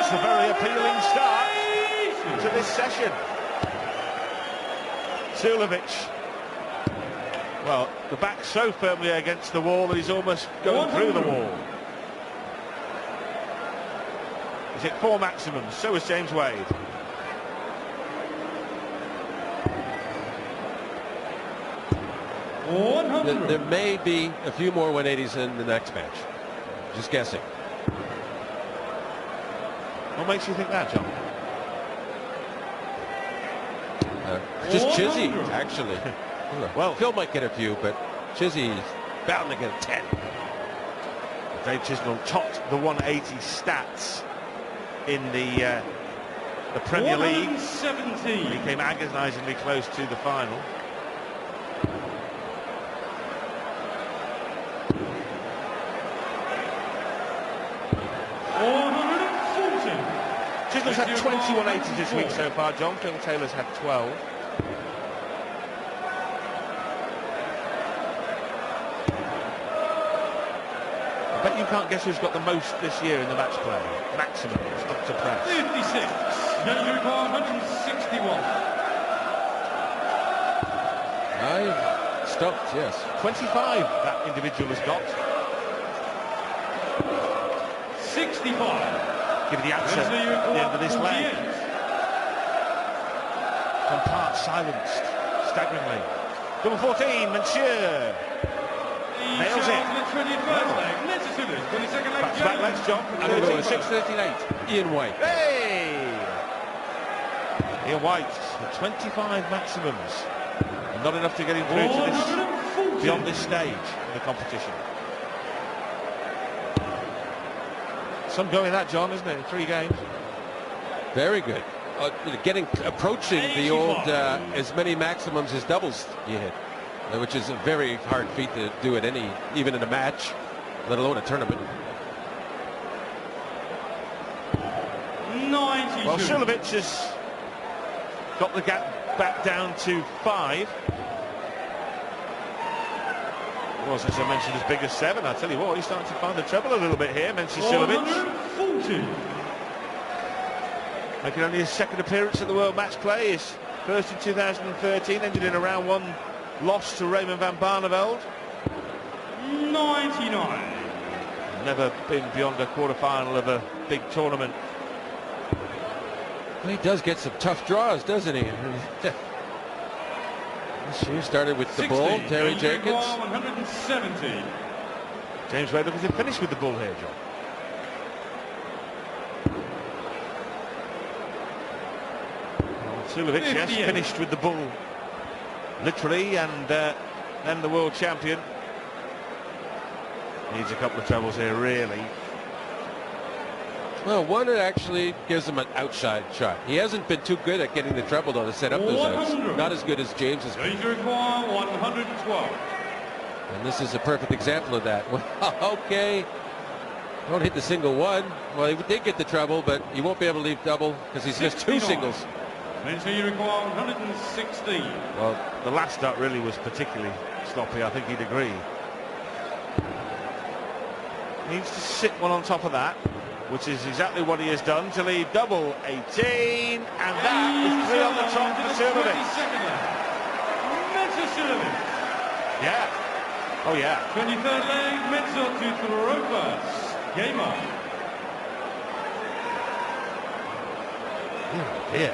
That's a very appealing start to this session. Suljovic. Well, the back so firmly against the wall that he's almost going through the wall. He's hit 4 maximums, so is James Wade. There may be a few more 180s in the next match. Just guessing. What makes you think that, John? Just Chizzy, actually. Well, Phil might get a few, but Chizzy's bound to get a 10. Dave Chisnall topped the 180 stats in the Premier League. 117. He came agonisingly close to the final. Chisnall's had 21 80s this week so far, John. Phil Taylor's had 12. I bet you can't guess who's got the most this year in the match play. Maximum, up to press. 56. Mensur 161. I stopped, yes. 25 that individual has got. 65. Give the answer at the end of this leg. Some parts silenced, staggeringly. Double 14, Mensur. Nails it. Back-to-back legs, John. I'm going to go with 6:38. Ian White. Hey! Ian White, 25 maximums. Not enough to get him through to this, beyond this stage in the competition. Some going that, John, isn't it? In 3 games. Very good. Approaching the old as many maximums as doubles you hit, which is a very hard feat to do at even in a match, let alone a tournament. 92. Well, Suljovic has got the gap back down to 5. It was, as I mentioned, as big as 7. I tell you what, he's starting to find the treble a little bit here, Mensur Suljovic. 140. Making only his 2nd appearance at the World Matchplay. His first in 2013, ended in a round 1 loss to Raymond van Barneveld. 99. Never been beyond a quarter-final of a big tournament. Well, he does get some tough draws, doesn't he? This year started with the 60. bull, Terry Jenkins. 170. James Wade looking to finish with the bull here, John. Suljovic, yes, finished with the bull, literally, and then the world champion. Needs a couple of trebles here, really. Well, one that actually gives him an outside shot. He hasn't been too good at getting the treble, though, to set up those outs. Not as good as James has been. 112. And this is a perfect example of that. Well, okay, don't hit the single one. Well, he did get the treble, but he won't be able to leave double because he's missed 2 singles. Mensur you require 116. Well, the last start really was particularly sloppy, I think he'd agree. Needs to sit one on top of that, which is exactly what he has done to leave double 18, and that is 3 on the top for Suljovic. Mensur Suljovic. Yeah. Oh, yeah. 23rd leg, Mensur to throw first. Game on. Yeah.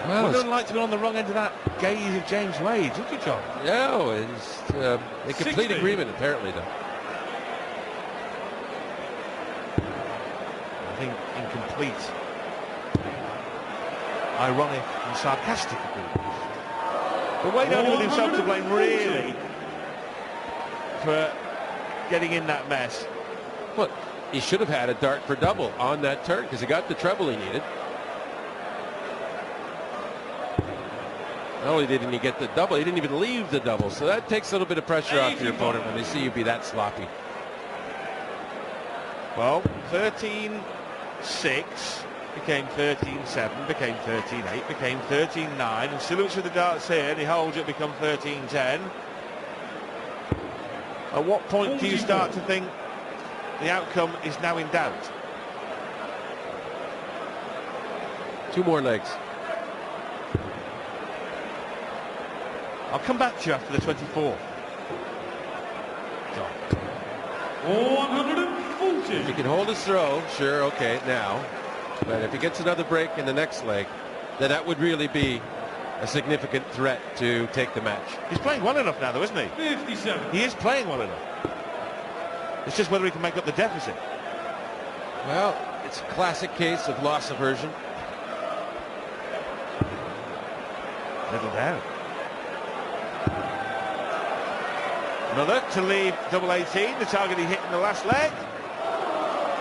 Well, I don't like to be on the wrong end of that gaze of James Wade, would you, John? no, it's a complete 60. agreement, apparently, though. I think incomplete, ironic and sarcastic agreement. But Wade only with himself to blame, really, for getting in that mess. Well, he should have had a dart for double on that turn because he got the treble he needed. Not only didn't he get the double, he didn't even leave the double. So that takes a little bit of pressure off your opponent when they see you be that sloppy. Well, 13-6 became 13-7, became 13-8, became 13-9, and Suljovic with the darts here, and he holds it, become 13-10. At what point do you start to think the outcome is now in doubt. 2 more legs. I'll come back to you after the 24. 140. If he can hold his throw, sure, okay, now. But if he gets another break in the next leg, then that would really be a significant threat to take the match. He's playing well enough now, though, isn't he? 57. He is playing well enough. It's just whether he can make up the deficit. Well, it's a classic case of loss aversion. Little down. Another to leave double 18, the target he hit in the last leg.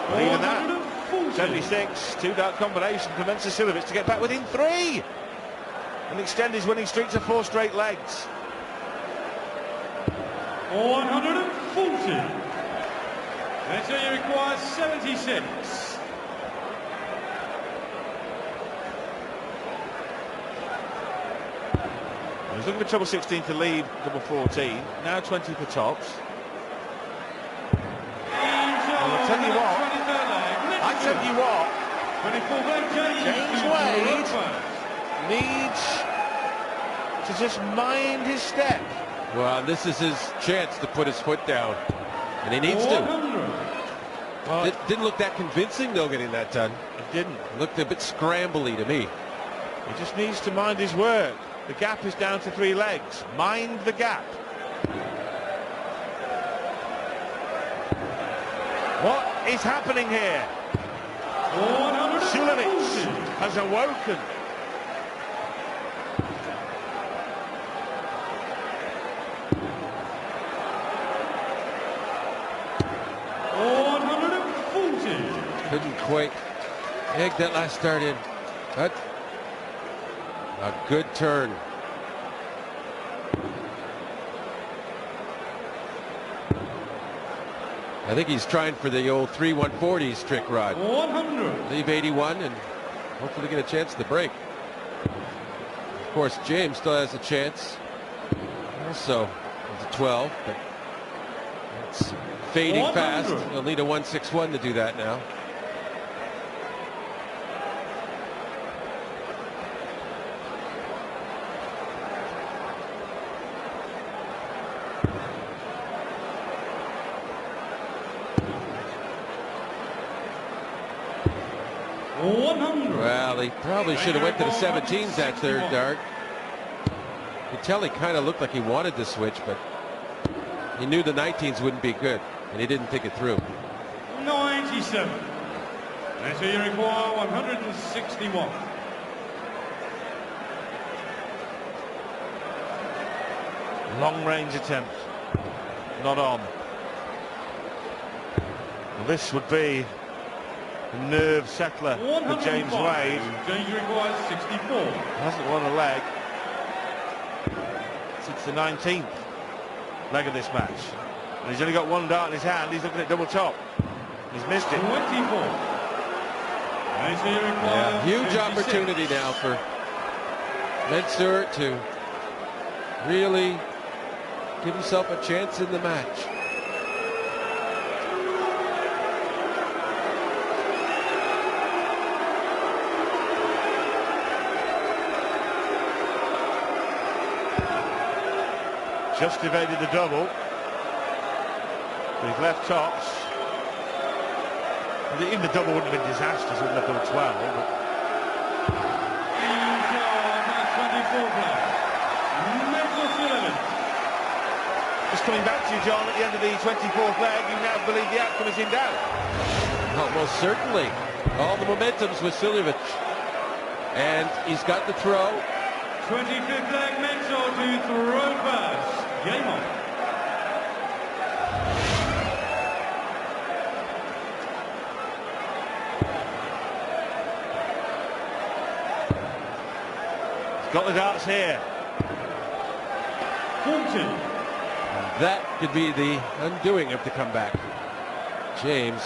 But even that, 76, 2-dart combination for Mensur Suljovic to get back within 3 and extend his winning streak to 4 straight legs. 140. And so you require 76. He's looking for treble 16 to lead double 14. Now 20 for tops. I'll tell you what. I tell you what. 24th leg James Wade needs to just mind his step. Well, this is his chance to put his foot down, and he needs to. Well, It didn't look that convincing, though, getting that done. it didn't. It looked a bit scrambly to me. He just needs to mind his work. The gap is down to 3 legs. Mind the gap. What is happening here? Suljovic has awoken. Couldn't quite egg that last start in, but a good turn. I think he's trying for the old 3-140s trick rod. 100. Leave 81 and hopefully get a chance to break. Of course, James still has a chance. Also, it's a 12, but it's fading 100. fast. He'll need a 161 to do that now. Well, he probably should have went to the 17s that third dart. You could tell he kind of looked like he wanted to switch, but he knew the 19s wouldn't be good, and he didn't think it through. 97. And so you require 161. Long range attempt. Not on. Well, this would be a nerve settler for James Wade. James requires 64. Hasn't won a leg since the 19th leg of this match. And he's only got 1 dart in his hand. He's looking at double top. He's missed it. 24. And so you require Huge 56. opportunity now for Mensur to really give himself a chance in the match. Just evaded the double. He's left tops. Even the double wouldn't have been disastrous, wouldn't have done 12. But... Just coming back to you, John, at the end of the 24th leg, you now believe the outcome is in doubt. Oh, most certainly. All the momentum's with Suljovic. And he's got the throw. 25th leg, Mensur to throw pass. Game on. He's got the darts here. 40. And that could be the undoing of the comeback. James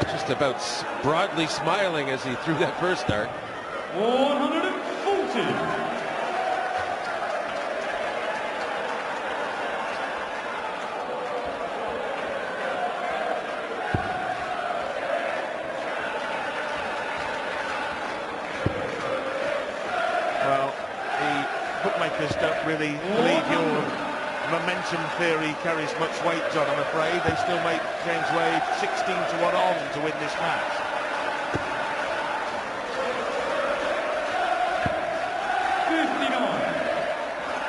just about broadly smiling as he threw that first dart. 140. really believe your momentum theory carries much weight, John, I'm afraid. They still make James Wade 16-1 on to win this match.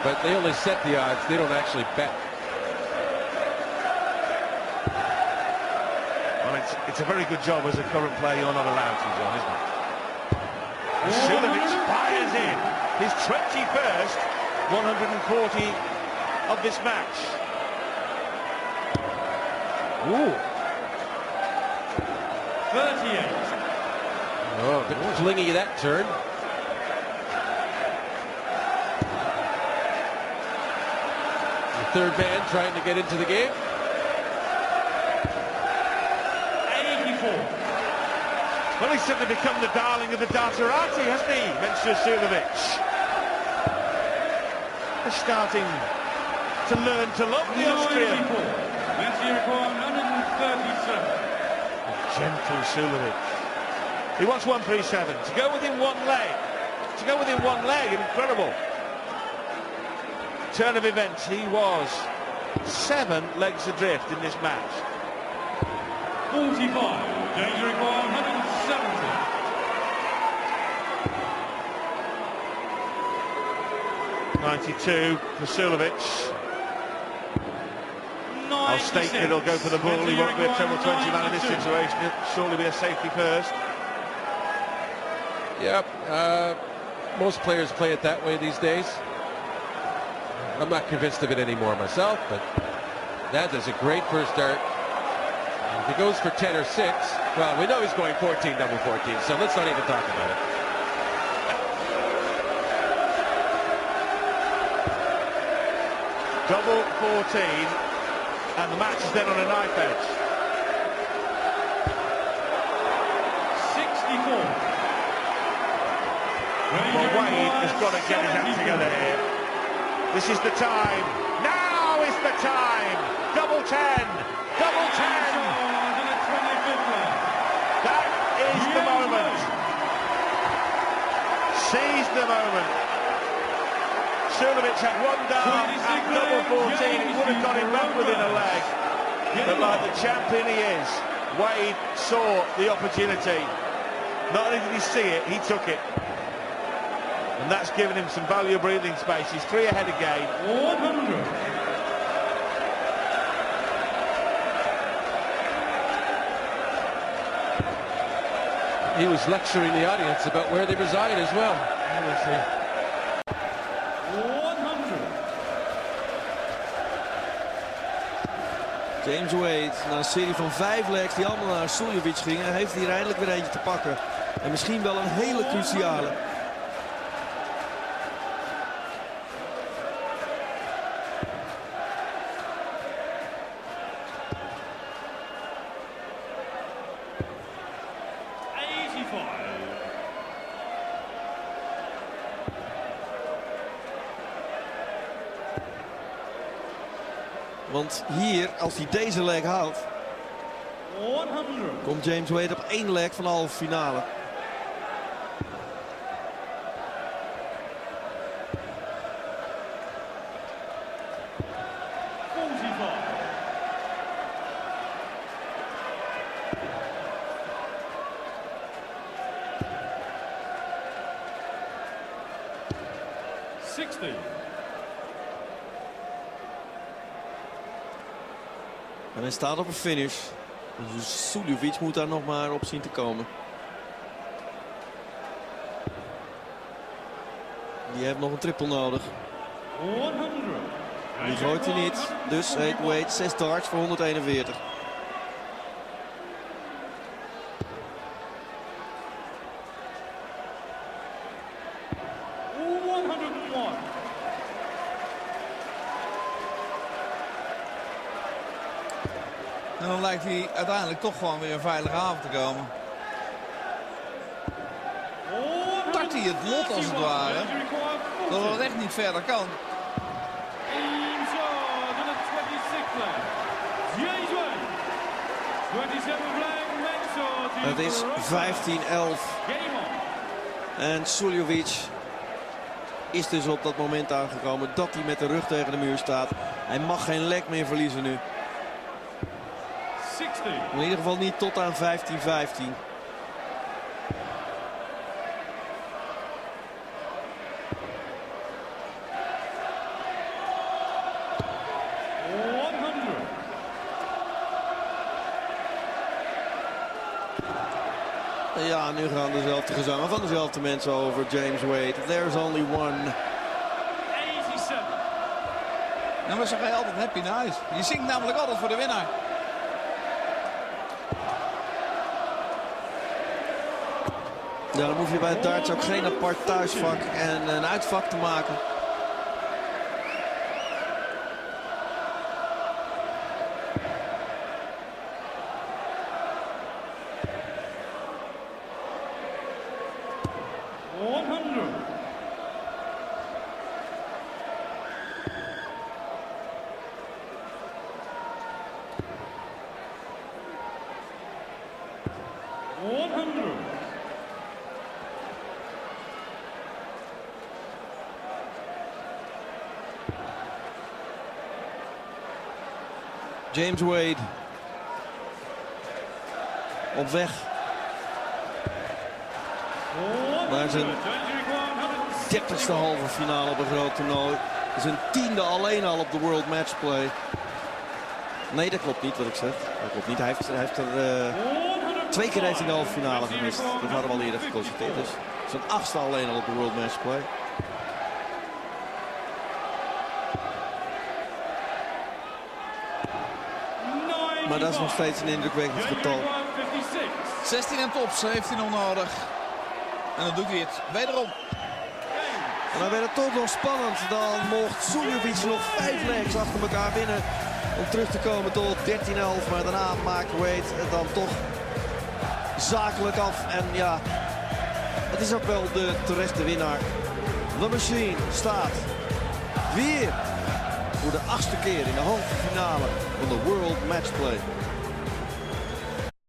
But they only set the odds, they don't actually bet. Well, it's a very good job as a current player you're not allowed to, John, isn't it? Suljovic fires in his 21st 140 of this match. Ooh. 38. Oh, a bit flingy that turn. Third man trying to get into the game. 84. Well, he's suddenly become the darling of the Darterati, hasn't he, Mensur Suljovic? They're starting to learn to love the Austrian. 137. Gentle Suljovic. He wants 137. To go within one leg. To go within one leg, incredible. Turn of events, he was 7 legs adrift in this match. 45, danger required 170. 92 for Suljovic. I'll stake it, he'll go for the ball, he won't be a treble 20 man in this situation, it'll surely be a safety first. Yep, most players play it that way these days. I'm not convinced of it anymore myself, but that is a great first start. If he goes for 10 or 6, well, we know he's going 14, double 14, so let's not even talk about it. Double 14, and the match is then on a knife edge. 64. Well, Wade has got to get his act together here. This is the time. Now is the time. Double 10. Double 10. That is the moment. Seize the moment. Suljovic had one down at double 14. It would have got him back within a leg. But like the champion he is, Wade saw the opportunity. Not only did he see it, he took it. And that's given him some valuable breathing space. He's 3 ahead again. 100. He was lecturing the audience about where they reside as well. 100. James Wade, na een serie van 5 legs die allemaal naar Suljovic gingen, heeft hij er eindelijk weer eentje te pakken. En misschien wel een hele cruciale. Want hier, als hij deze leg houdt, komt James Wade op 1 leg van de halve finale. En hij staat op een finish. Dus Suljovic moet daar nog maar op zien te komen. Die heeft nog een triple nodig. 100. Die gooit hij niet. Dus heeft Wade 6 darts voor 141. En dan lijkt hij uiteindelijk toch gewoon weer een veilige avond te komen. Tart hij het lot als het ware. Dat het echt niet verder kan. Het is 15-11. En Suljovic is dus op dat moment aangekomen dat hij met de rug tegen de muur staat. Hij mag geen lek meer verliezen nu. 60. In ieder geval niet tot aan 15-15. Ja, nu gaan dezelfde gezangen van dezelfde mensen over James Wade. There's only one. 87. Nou, maar zo ga je altijd happy naar huis. Je zingt namelijk altijd voor de winnaar. Ja, dan hoef je bij het darts ook geen apart thuisvak en een uitvak te maken. James Wade op weg naar zijn 30ste halve finale op een groot toernooi. Zijn 10e alleen al op de World Matchplay. Nee, dat klopt niet wat ik zeg. Dat klopt niet. Hij heeft er 2 keer heeft hij de halve finale gemist. Dat hadden we al eerder geconstateerd. Dus zijn 8ste alleen al op de World Matchplay. Maar dat is nog steeds een indrukwekkend getal. 16 en tops heeft hij nog nodig. En dan doet hij het wederom. En dan werd het toch nog spannend. Dan mocht Suljovic nog 5 legs achter elkaar winnen. Om terug te komen tot 13-11. Maar daarna maakt Wade het dan toch zakelijk af. En ja, het is ook wel de terechte winnaar. The Machine staat weer voor de 8e keer in de halve finale van de World Matchplay.